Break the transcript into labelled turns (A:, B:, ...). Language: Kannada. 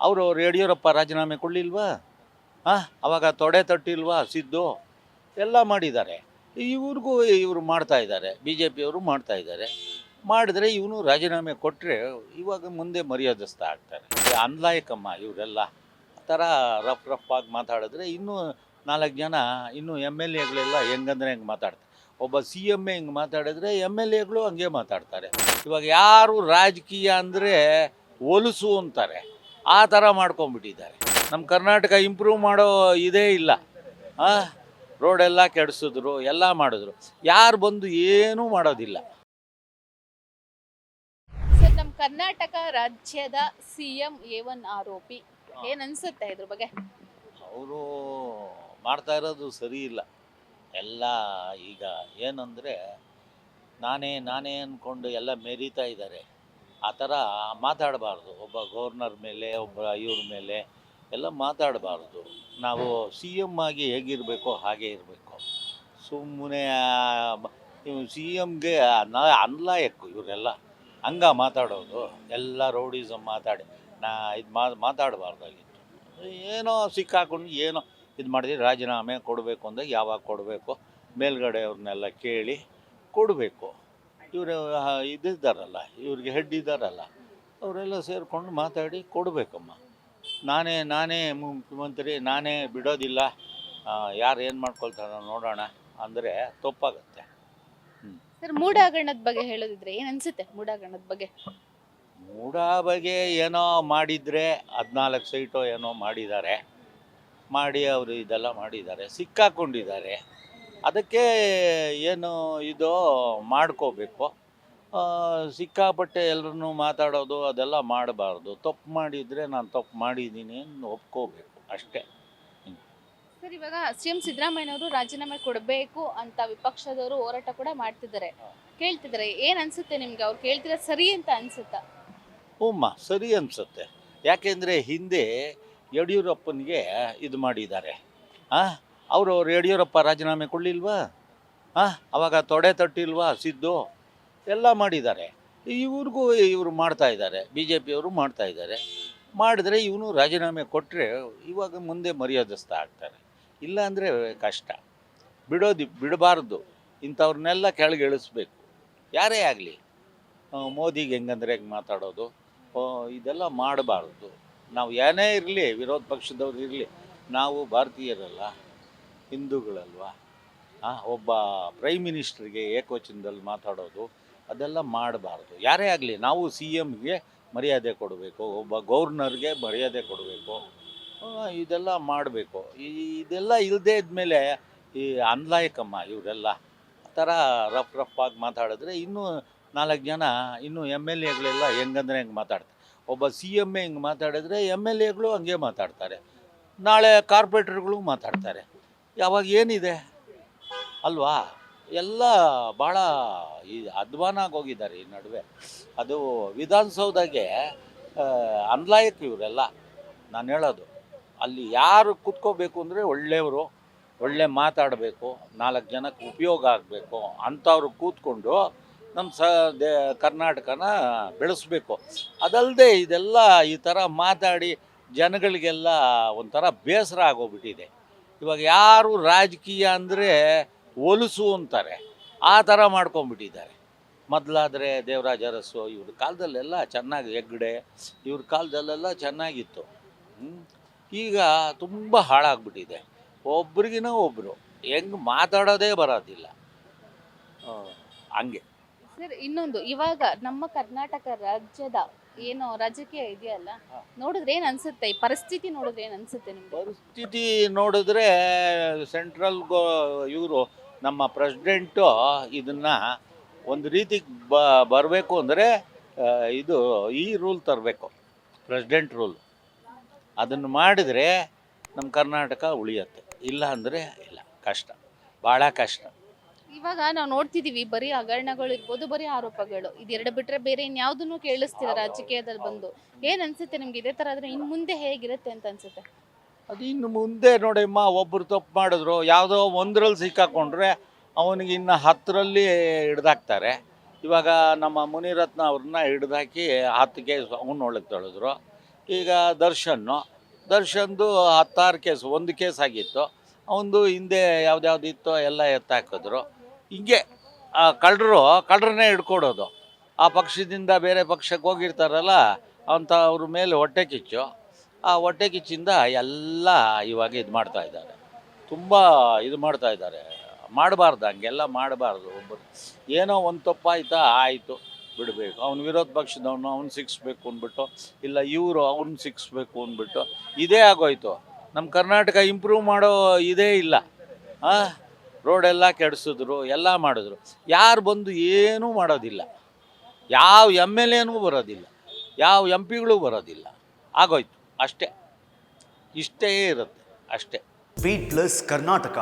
A: ಅವರು ಯಡಿಯೂರಪ್ಪ ರಾಜೀನಾಮೆ ಕೊಡಲಿಲ್ವಾ? ಅವಾಗ ತೊಡೆ ತಟ್ಟಿಲ್ವಾ ಸಿದ್ದು? ಎಲ್ಲ ಮಾಡಿದ್ದಾರೆ. ಇವ್ರಿಗೂ ಇವರು ಮಾಡ್ತಾ ಇದ್ದಾರೆ, ಬಿ ಜೆ ಪಿಯವರು ಮಾಡ್ತಾ ಇದ್ದಾರೆ. ಮಾಡಿದ್ರೆ ಇವನು ರಾಜೀನಾಮೆ ಕೊಟ್ಟರೆ ಇವಾಗ ಮುಂದೆ ಮರ್ಯಾದಸ್ಥ ಆಗ್ತಾರೆ. ಅನ್ಲಾಯಕಮ್ಮ ಇವರೆಲ್ಲ ಆ ಥರ ರಫ್ ಆಗಿ ಮಾತಾಡಿದ್ರೆ ಇನ್ನೂ 4 ಜನ ಇನ್ನೂ ಎಮ್ ಎಲ್ ಎಗಳೆಲ್ಲ ಹೆಂಗಂದ್ರೆ ಹೆಂಗೆ ಮಾತಾಡ್ತಾರೆ. ಒಬ್ಬ ಸಿ ಎಮ್ ಎ ಹಿಂಗೆ ಮಾತಾಡಿದ್ರೆ ಎಮ್ ಎಲ್ ಎಗಳು ಹಂಗೆ ಮಾತಾಡ್ತಾರೆ. ಇವಾಗ ಯಾರು ರಾಜಕೀಯ ಅಂದರೆ ಒಲಸು ಅಂತಾರೆ, ಆ ಥರ ಮಾಡ್ಕೊಂಬಿಟ್ಟಿದ್ದಾರೆ. ನಮ್ಮ ಕರ್ನಾಟಕ ಇಂಪ್ರೂವ್ ಮಾಡೋ ಇದೇ ಇಲ್ಲ. ರೋಡೆಲ್ಲ ಕೆಡಿಸಿದ್ರು, ಎಲ್ಲ ಮಾಡಿದ್ರು, ಯಾರು ಬಂದು ಏನೂ ಮಾಡೋದಿಲ್ಲ.
B: ಸರ್, ನಮ್ಮ ಕರ್ನಾಟಕ ರಾಜ್ಯದ ಸಿಎಂ A1 ಆರೋಪಿ, ಏನ್ ಅನ್ಸುತ್ತೆ ಇದ್ರ ಬಗ್ಗೆ?
A: ಅವರು ಮಾಡ್ತಾ ಇರೋದು ಸರಿ ಇಲ್ಲ. ಎಲ್ಲ ಈಗ ಏನಂದರೆ ನಾನೇ ಅಂದ್ಕೊಂಡು ಎಲ್ಲ ಮೆರೀತಾ ಇದ್ದಾರೆ. ಆ ಥರ ಮಾತಾಡಬಾರ್ದು. ಒಬ್ಬ ಗವರ್ನರ್ ಮೇಲೆ, ಒಬ್ಬ ಇವ್ರ ಮೇಲೆ ಎಲ್ಲ ಮಾತಾಡಬಾರ್ದು. ನಾವು ಸಿ ಎಮ್ ಆಗಿ ಹೇಗಿರಬೇಕೋ ಹಾಗೆ ಇರಬೇಕು. ಸುಮ್ಮನೆ ಸಿ ಎಮ್ಗೆ ಅನ್ಲಾಯಕ್ಕು ಇವರೆಲ್ಲ ಹಂಗ ಮಾತಾಡೋದು. ಎಲ್ಲ ರೌಡಿಸಮ್ ಮಾತಾಡಿ ಇದು ಮಾತಾಡಬಾರ್ದಾಗಿತ್ತು. ಏನೋ ಸಿಕ್ಕಾಕೊಂಡು ಏನೋ ಇದು ಮಾಡಿದ್ರೆ ರಾಜೀನಾಮೆ ಕೊಡಬೇಕು ಅಂದಾಗ ಯಾವಾಗ ಕೊಡಬೇಕು, ಮೇಲ್ಗಡೆ ಅವ್ರನ್ನೆಲ್ಲ ಕೇಳಿ ಕೊಡಬೇಕು. ಇವರು ಇದಿದ್ದಾರಲ್ಲ, ಇವ್ರಿಗೆ ಹೆಡ್ ಇದ್ದಾರಲ್ಲ, ಅವರೆಲ್ಲ ಸೇರಿಕೊಂಡು ಮಾತಾಡಿ ಕೊಡಬೇಕಮ್ಮ. ನಾನೇ ಮುಖ್ಯಮಂತ್ರಿ, ನಾನೇ ಬಿಡೋದಿಲ್ಲ, ಯಾರು ಏನು ಮಾಡ್ಕೊಳ್ತಾರೋ ನೋಡೋಣ ಅಂದರೆ ತಪ್ಪಾಗತ್ತೆ.
B: ಸರ್, ಮೂಢ ಹಗರಣದ ಬಗ್ಗೆ ಹೇಳೋದಿದ್ರೆ ಏನ್ ಅನ್ಸುತ್ತೆ? ಮೂಢ ಹಗರಣದ ಬಗ್ಗೆ
A: ಬಗ್ಗೆ ಏನೋ ಮಾಡಿದರೆ 14 ಸೈಟೋ ಏನೋ ಮಾಡಿದ್ದಾರೆ, ಮಾಡಿ ಅವರು ಇದೆಲ್ಲ ಮಾಡಿದ್ದಾರೆ, ಸಿಕ್ಕಾಕೊಂಡಿದ್ದಾರೆ. ಅದಕ್ಕೆ ಏನು ಇದು ಮಾಡ್ಕೋಬೇಕು. ಸಿಕ್ಕಾಪಟ್ಟೆ ಎಲ್ಲರನ್ನೂ ಮಾತಾಡೋದು ಅದೆಲ್ಲ ಮಾಡಬಾರ್ದು. ತಪ್ಪು ಮಾಡಿದರೆ ನಾನು ತಪ್ಪು ಮಾಡಿದ್ದೀನಿ ಅಂತ ಒಪ್ಕೋಬೇಕು ಅಷ್ಟೇ.
B: ಸರ್, ಇವಾಗ ಸಿಎಂ ಸಿದ್ದರಾಮಯ್ಯನವರು ರಾಜೀನಾಮೆ ಕೊಡಬೇಕು ಅಂತ ವಿಪಕ್ಷದವರು ಹೋರಾಟ ಕೂಡ ಮಾಡ್ತಿದ್ದಾರೆ, ಕೇಳ್ತಿದ್ದಾರೆ. ಏನ್ ಅನ್ಸುತ್ತೆ ನಿಮ್ಗೆ? ಅವ್ರು ಕೇಳ್ತಿರೋ ಸರಿ ಅಂತ ಅನ್ಸುತ್ತಾ?
A: ಸರಿ ಅನಿಸುತ್ತೆ. ಯಾಕೆಂದರೆ ಹಿಂದೆ ಯಡಿಯೂರಪ್ಪನಿಗೆ ಇದು ಮಾಡಿದ್ದಾರೆ. ಅವರು ಯಡಿಯೂರಪ್ಪ ರಾಜೀನಾಮೆ ಕೊಡಲಿಲ್ವಾ? ಅವಾಗ ತೊಡೆ ತಟ್ಟಿಲ್ವಾ ಸಿದ್ದು? ಎಲ್ಲ ಮಾಡಿದ್ದಾರೆ. ಇವ್ರಿಗೂ ಇವರು ಮಾಡ್ತಾ ಇದ್ದಾರೆ, ಬಿ ಜೆ ಪಿಯವರು ಮಾಡ್ತಾ ಇದ್ದಾರೆ. ಮಾಡಿದ್ರೆ ಇವನು ರಾಜೀನಾಮೆ ಕೊಟ್ಟರೆ ಇವಾಗ ಮುಂದೆ ಮರ್ಯಾದಸ್ಥ ಆಗ್ತಾರೆ. ಇಲ್ಲ ಅಂದರೆ ಕಷ್ಟ. ಬಿಡಬಾರ್ದು. ಇಂಥವ್ರನ್ನೆಲ್ಲ ಕೆಳಗೆ ಇಳಿಸ್ಬೇಕು, ಯಾರೇ ಆಗಲಿ. ಮೋದಿಗೆ ಹೆಂಗಂದ್ರೆ ಹೆಂಗೆ ಮಾತಾಡೋದು, ಇದೆಲ್ಲ ಮಾಡಬಾರ್ದು. ನಾವು ಏನೇ ಇರಲಿ, ವಿರೋಧ ಪಕ್ಷದವ್ರು ಇರಲಿ, ನಾವು ಭಾರತೀಯರಲ್ಲ, ಹಿಂದೂಗಳಲ್ವ. ಒಬ್ಬ ಪ್ರೈಮ್ ಮಿನಿಸ್ಟ್ರಿಗೆ ಏಕವಚನದಲ್ಲಿ ಮಾತಾಡೋದು ಅದೆಲ್ಲ ಮಾಡಬಾರ್ದು. ಯಾರೇ ಆಗಲಿ, ನಾವು ಸಿ ಎಮ್ಗೆ ಮರ್ಯಾದೆ ಕೊಡಬೇಕು, ಒಬ್ಬ ಗವರ್ನರ್ಗೆ ಮರ್ಯಾದೆ ಕೊಡಬೇಕು, ಇದೆಲ್ಲ ಮಾಡಬೇಕು. ಇದೆಲ್ಲ ಇಲ್ಲದೇ ಇದ್ಮೇಲೆ ಈ ಅನ್ಲಾಯಕಮ್ಮ ಇವರೆಲ್ಲ ಆ ಥರ ರಫ್ ಆಗಿ ಮಾತಾಡಿದ್ರೆ ಇನ್ನೂ 4 ಜನ ಇನ್ನೂ ಎಮ್ ಎಲ್ ಎಗಳೆಲ್ಲ ಹೆಂಗಂದ್ರೆ ಹೆಂಗೆ ಮಾತಾಡ್ತಾರೆ. ಒಬ್ಬ ಸಿ ಎಮ್ ಎ ಹಿಂಗೆ ಮಾತಾಡಿದ್ರೆ ಎಮ್ ಎಲ್ ಎಗಳು ಹಂಗೆ ಮಾತಾಡ್ತಾರೆ, ನಾಳೆ ಕಾರ್ಪೊರೇಟರ್ಗಳು ಮಾತಾಡ್ತಾರೆ. ಯಾವಾಗ ಏನಿದೆ ಅಲ್ವಾ? ಎಲ್ಲ ಭಾಳ ಅಧ್ವಾನ ಆಗೋಗಿದ್ದಾರೆ ಈ ನಡುವೆ. ಅದು ವಿಧಾನಸೌಧಗೆ ಅನ್ಲಾಯಕ್ ಇವರೆಲ್ಲ. ನಾನು ಹೇಳೋದು, ಅಲ್ಲಿ ಯಾರು ಕೂತ್ಕೋಬೇಕು ಅಂದರೆ ಒಳ್ಳೆಯವರು, ಒಳ್ಳೆ ಮಾತಾಡಬೇಕು, 4 ಜನಕ್ಕೆ ಉಪಯೋಗ ಆಗಬೇಕು ಅಂಥವ್ರು ಕೂತ್ಕೊಂಡು ನಮ್ಮ ಕರ್ನಾಟಕನ ಬೆಳೆಸಬೇಕು. ಅದಲ್ಲದೆ ಇದೆಲ್ಲ ಈ ಥರ ಮಾತಾಡಿ ಜನಗಳಿಗೆಲ್ಲ ಒಂಥರ ಬೇಸರ ಆಗೋಗ್ಬಿಟ್ಟಿದೆ. ಇವಾಗ ಯಾರು ರಾಜಕೀಯ ಅಂದರೆ ಒಲಸು ಅಂತಾರೆ, ಆ ಥರ ಮಾಡ್ಕೊಂಬಿಟ್ಟಿದ್ದಾರೆ. ಮೊದಲಾದರೆ ದೇವರಾಜ ಅರಸು ಇವ್ರ ಕಾಲದಲ್ಲೆಲ್ಲ ಚೆನ್ನಾಗಿ, ಹೆಗ್ಡೆ ಇವ್ರ ಕಾಲದಲ್ಲೆಲ್ಲ ಚೆನ್ನಾಗಿತ್ತು. ಈಗ ತುಂಬ ಹಾಳಾಗ್ಬಿಟ್ಟಿದೆ. ಒಬ್ರಿಗಿನ ಒಬ್ಬರು ಹೆಂಗೆ ಮಾತಾಡೋದೇ ಬರೋದಿಲ್ಲ, ಹಂಗೆ.
B: ಸರ್, ಇನ್ನೊಂದು, ಇವಾಗ ನಮ್ಮ ಕರ್ನಾಟಕ ರಾಜ್ಯದ ಏನು ರಾಜಕೀಯ ಇದೆಯಲ್ಲ, ನೋಡಿದ್ರೆ ಏನ್ ಅನ್ಸುತ್ತೆ? ಈ ಪರಿಸ್ಥಿತಿ ನೋಡಿದ್ರೆ ಏನ್ ಅನ್ಸುತ್ತೆ ನಿಮ್ಗೆ?
A: ಪರಿಸ್ಥಿತಿ ನೋಡಿದ್ರೆ ಸೆಂಟ್ರಲ್ ಇವರು ನಮ್ಮ ಪ್ರೆಸಿಡೆಂಟು ಇದನ್ನು ಒಂದು ರೀತಿಗೆ ಬರಬೇಕು ಅಂದರೆ ಇದು ಈ ರೂಲ್ ತರಬೇಕು, ಪ್ರೆಸಿಡೆಂಟ್ ರೂಲ್. ಅದನ್ನು ಮಾಡಿದರೆ ನಮ್ಮ ಕರ್ನಾಟಕ ಉಳಿಯುತ್ತೆ. ಇಲ್ಲ ಅಂದರೆ ಇಲ್ಲ, ಕಷ್ಟ, ಭಾಳ ಕಷ್ಟ.
B: ಇವಾಗ ನಾವು ನೋಡ್ತಿದೀವಿ, ಬರೀ ಹಗರಣಗಳು ಇರ್ಬೋದು, ಬರೀ ಆರೋಪಗಳು, ಇದೆರಡು ಬಿಟ್ರೆ ಬೇರೆ ಇನ್ಯಾವುದನ್ನು ಕೇಳಿಸ್ತಿಲ್ಲ ರಾಜಕೀಯದಲ್ಲಿ ಬಂದು. ಏನ್ ಅನ್ಸುತ್ತೆ ನಿಮ್ಗೆ? ಇದೇ ತರ ಆದ್ರೆ ಇನ್ ಮುಂದೆ ಹೇಗಿರುತ್ತೆ ಅಂತ ಅನ್ಸುತ್ತೆ?
A: ಅದು ಇನ್ನು ಮುಂದೆ ನೋಡಿಮ್ಮ, ಒಬ್ಬರು ತಪ್ಪು ಮಾಡಿದ್ರು, ಯಾವುದೋ ಒಂದರಲ್ಲಿ ಸಿಕ್ಕಾಕೊಂಡ್ರೆ ಅವನಿಗೆ ಇನ್ನು 10ರಲ್ಲಿ ಹಿಡ್ದಾಕ್ತಾರೆ. ಇವಾಗ ನಮ್ಮ ಮುನಿರತ್ನ ಅವ್ರನ್ನ ಹಿಡ್ದಾಕಿ 10 ಕೇಸ್ ಅವನ್ನ ಒಳಗೆ ತಳಿದ್ರು. ಈಗ ದರ್ಶನ್ದು 16 ಕೇಸು, ಒಂದು ಕೇಸ್ ಆಗಿತ್ತು, ಅವನದು ಹಿಂದೆ ಯಾವ್ದ್ಯಾವ್ದು ಇತ್ತೋ ಎಲ್ಲ ಎತ್ತಾಕಿದ್ರು. ಹಿಂಗೆ ಆ ಕಳ್ಳರನ್ನೇ ಹಿಡ್ಕೊಡೋದು. ಆ ಪಕ್ಷದಿಂದ ಬೇರೆ ಪಕ್ಷಕ್ಕೆ ಹೋಗಿರ್ತಾರಲ್ಲ ಅವ್ರ ಮೇಲೆ ಹೊಟ್ಟೆ ಕಿಚ್ಚು. ಆ ಹೊಟ್ಟೆ ಕಿಚ್ಚಿಂದ ಎಲ್ಲ ಇವಾಗ ಇದು ಮಾಡ್ತಾ ಇದ್ದಾರೆ, ತುಂಬ ಇದು ಮಾಡ್ತಾ ಇದ್ದಾರೆ. ಮಾಡಬಾರ್ದು, ಹಂಗೆಲ್ಲ ಮಾಡಬಾರ್ದು. ಒಬ್ಬರು ಏನೋ ಒಂದು ತಪ್ಪಾಯ್ತಾ ಆಯಿತು ಬಿಡಬೇಕು. ಅವ್ನು ವಿರೋಧ ಪಕ್ಷದವನು, ಅವ್ನು ಸಿಕ್ಸ್ಬೇಕು ಅಂದ್ಬಿಟ್ಟು, ಇಲ್ಲ ಇವರು ಅವ್ನು ಸಿಕ್ಸ್ಬೇಕು ಅಂದ್ಬಿಟ್ಟು ಇದೇ ಆಗೋಯ್ತು. ನಮ್ಮ ಕರ್ನಾಟಕ ಇಂಪ್ರೂವ್ ಮಾಡೋ ಇದೇ ಇಲ್ಲ. ರೋಡೆಲ್ಲ ಕೆಡಿಸಿದ್ರು, ಎಲ್ಲ ಮಾಡಿದ್ರು. ಯಾರು ಬಂದು ಏನೂ ಮಾಡೋದಿಲ್ಲ. ಯಾವ MLAನೂ ಬರೋದಿಲ್ಲ, ಯಾವ MP ಗಳು ಬರೋದಿಲ್ಲ. ಆಗೋಯ್ತು ಅಷ್ಟೇ. ಇಷ್ಟೇ ಇರುತ್ತೆ ಅಷ್ಟೇ.
C: Beat plus Karnataka.